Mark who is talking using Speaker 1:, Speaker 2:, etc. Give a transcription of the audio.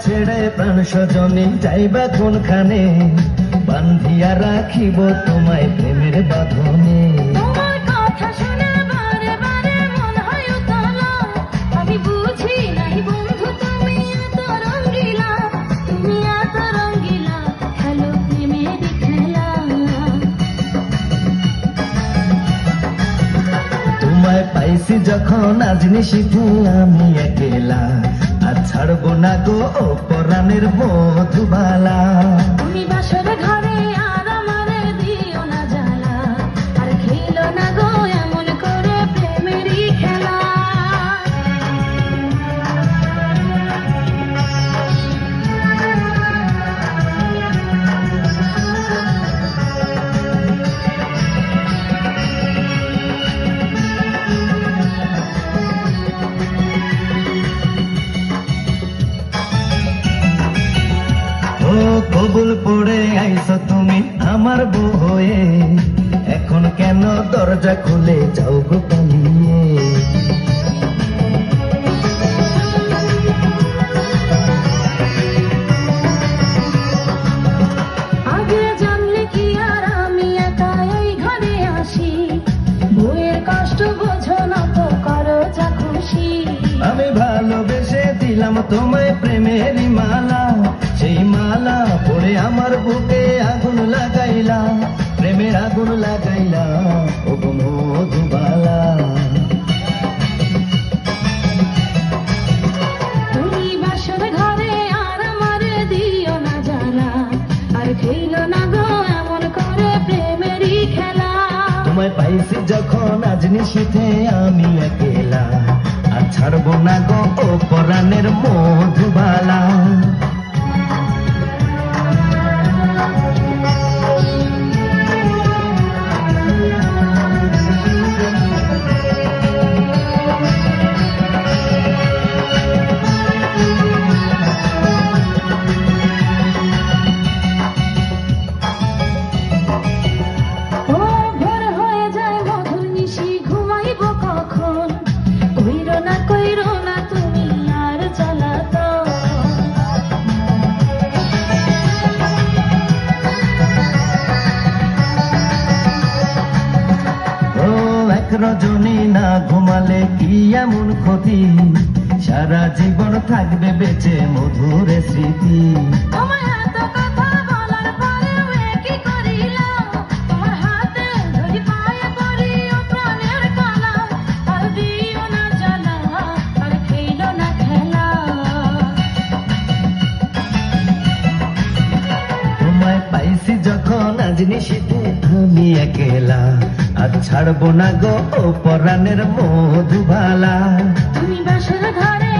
Speaker 1: ছেড়ে প্রাণ স্বজনে যাইবা কোনখানে, বান্ধিয়া রাখিব তোমায় প্রেমের বাঁধনে।
Speaker 2: তোমার কথা শুনে বারে বারে মন হয় উতলা, আমি বুঝি নাই বন্ধু তুমি এত রঙ্গিলা, তুমি এত রঙ্গিলা, খেলো প্রেমের খেলা।
Speaker 1: তোমায় পাইছি যখন আজ নিশীথে আমি একলা, আর ছাড়বো না গো ও পরাণের মধুবালা।
Speaker 2: তুমি বাসর ঘরে আর আমারে দিও না জ্বালা, আর খেলো না গো এমন করে প্রেমেরই খেলা।
Speaker 1: কবুল পড়ে আইছো তুমি আমার বউ হয়ে, এখন কেন দরজা খুলে যাও গো পালিয়ে।
Speaker 2: আগে জানলে কি আর আমি একা এই ঘরে আসি, বউয়ের কষ্ট বোঝো না তো করো যা খুশি।
Speaker 1: আমি ভালোবেসে দিলাম তোমায় প্রেমেরই মালা, সেই মালা পড়ে আমার বুকে আগুন লাগাইলা, প্রেমের আগুন লাগাইলা ও গো মধুবালা।
Speaker 2: তুমি বাসর ঘরে আর আমারে দিও না জ্বালা, আর খেলো না গো এমন করে প্রেমেরই খেলা।
Speaker 1: তোমায় পাইছি যখন আজ নিশীথে আমি একলা, আর ছাড়বো না গো ও পরাণের মধুবালা।
Speaker 2: ও ভোর হয়ে যায় মধুর নিশি, ঘুমাইব কখন, কইরো না তুমি আর জ্বালাতো।
Speaker 1: ও এক রজনী না ঘুমালে কি এমন ক্ষতি, সারা জীবন থাকবে বেঁচে মধুর স্মৃতি।
Speaker 2: তোমায় এত কথা বলার পরেও কি করিলাম, তোমার হাতে ধরি পায়ে পড়ি ও প্রাণের কালা, আর দিও না জ্বালা, আর খেলো না খেলা।
Speaker 1: তোমায় পাইছি যখন আজ নিশীথে আমি একলা, আর ছাড়বো না গো ও পরাণের মধুবালা।
Speaker 2: তুমি বাসর ঘরে